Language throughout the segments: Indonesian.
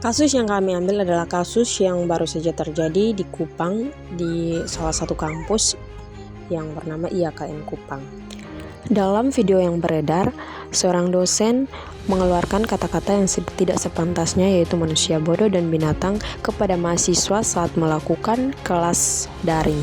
Kasus yang kami ambil adalah kasus yang baru saja terjadi di Kupang, di salah satu kampus yang bernama IAKN Kupang. Dalam video yang beredar, seorang dosen mengeluarkan kata-kata yang tidak sepantasnya, yaitu manusia bodoh dan binatang, kepada mahasiswa saat melakukan kelas daring.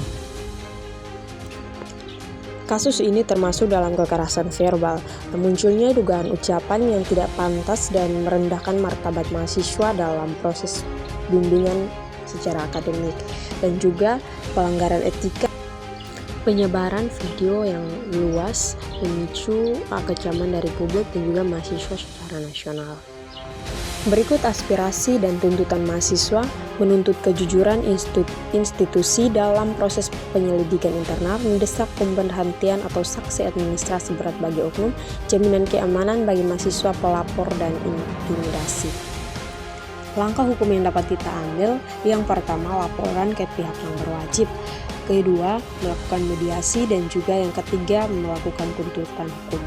Kasus ini termasuk dalam kekerasan verbal. Munculnya dugaan ucapan yang tidak pantas dan merendahkan martabat mahasiswa dalam proses bimbingan secara akademik, dan juga pelanggaran etika. Penyebaran video yang luas memicu kecaman dari publik dan juga mahasiswa secara nasional. Berikut aspirasi dan tuntutan mahasiswa menuntut kejujuran institusi dalam proses penyelidikan internal, mendesak pemberhentian atau sanksi administrasi berat bagi oknum, jaminan keamanan bagi mahasiswa pelapor, dan intimidasi. Langkah hukum yang dapat kita ambil, yang pertama, laporan ke pihak yang berwajib. Kedua, melakukan mediasi, dan juga yang ketiga, melakukan tuntutan hukum.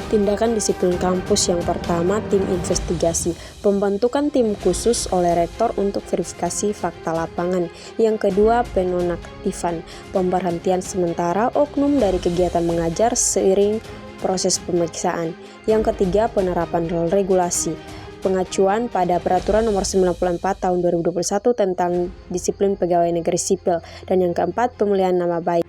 Tindakan disiplin kampus yang pertama, tim investigasi. Pembentukan tim khusus oleh rektor untuk verifikasi fakta lapangan. Yang kedua, penonaktifan, pemberhentian sementara oknum dari kegiatan mengajar seiring proses pemeriksaan. Yang ketiga, penerapan regulasi. Pengacuan pada Peraturan Nomor 94 Tahun 2021 tentang disiplin pegawai negeri sipil. Dan yang keempat, pemulihan nama baik.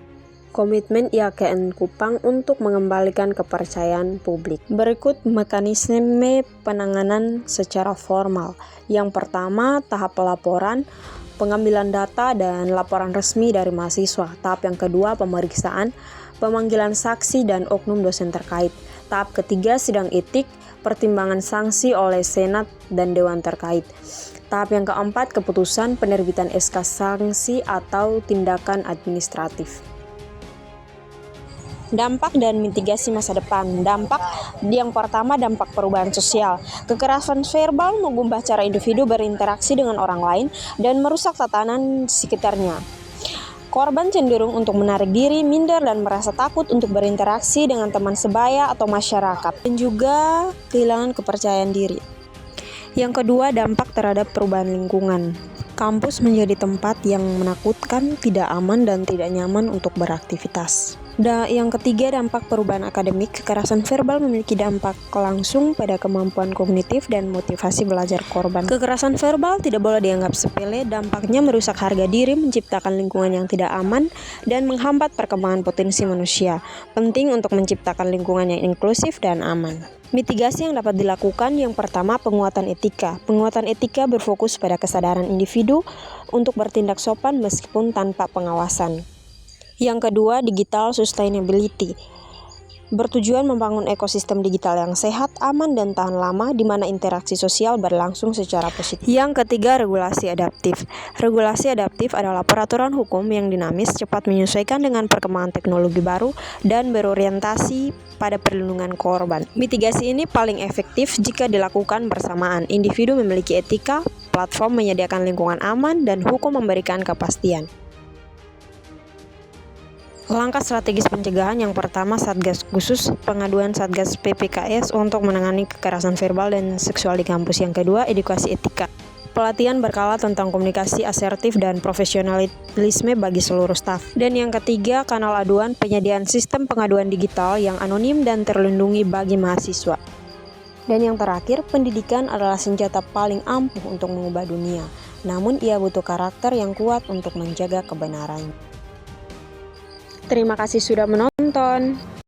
Komitmen IAKN Kupang untuk mengembalikan kepercayaan publik. Berikut mekanisme penanganan secara formal. Yang pertama, tahap pelaporan, pengambilan data dan laporan resmi dari mahasiswa. Tahap yang kedua, pemeriksaan, pemanggilan saksi dan oknum dosen terkait. Tahap ketiga, sidang etik, pertimbangan sanksi oleh Senat dan Dewan terkait. Tahap yang keempat, keputusan penerbitan SK sanksi atau tindakan administratif. Dampak dan mitigasi masa depan. Dampak yang pertama, dampak perubahan sosial. Kekerasan verbal mengubah cara individu berinteraksi dengan orang lain dan merusak tatanan sekitarnya. Korban cenderung untuk menarik diri, minder, dan merasa takut untuk berinteraksi dengan teman sebaya atau masyarakat, dan juga kehilangan kepercayaan diri. Yang kedua, dampak terhadap perubahan lingkungan. Kampus menjadi tempat yang menakutkan, tidak aman, dan tidak nyaman untuk beraktivitas. Yang ketiga, dampak perubahan akademik. Kekerasan verbal memiliki dampak langsung pada kemampuan kognitif dan motivasi belajar korban. Kekerasan verbal tidak boleh dianggap sepele, dampaknya merusak harga diri, menciptakan lingkungan yang tidak aman, dan menghambat perkembangan potensi manusia. Penting untuk menciptakan lingkungan yang inklusif dan aman. Mitigasi yang dapat dilakukan, yang pertama, penguatan etika. Penguatan etika berfokus pada kesadaran individu untuk bertindak sopan meskipun tanpa pengawasan. Yang kedua, digital sustainability. Bertujuan membangun ekosistem digital yang sehat, aman, dan tahan lama, di mana interaksi sosial berlangsung secara positif. Yang ketiga, regulasi adaptif. Regulasi adaptif adalah peraturan hukum yang dinamis, cepat menyesuaikan dengan perkembangan teknologi baru, dan berorientasi pada perlindungan korban. Mitigasi ini paling efektif jika dilakukan bersamaan. Individu memiliki etika, platform menyediakan lingkungan aman, dan hukum memberikan kepastian. Langkah strategis pencegahan, yang pertama, Satgas Khusus, pengaduan Satgas PPKS untuk menangani kekerasan verbal dan seksual di kampus. Yang kedua, edukasi etika. Pelatihan berkala tentang komunikasi asertif dan profesionalisme bagi seluruh staf. Dan yang ketiga, kanal aduan, penyediaan sistem pengaduan digital yang anonim dan terlindungi bagi mahasiswa. Dan yang terakhir, pendidikan adalah senjata paling ampuh untuk mengubah dunia. Namun ia butuh karakter yang kuat untuk menjaga kebenaran. Terima kasih sudah menonton.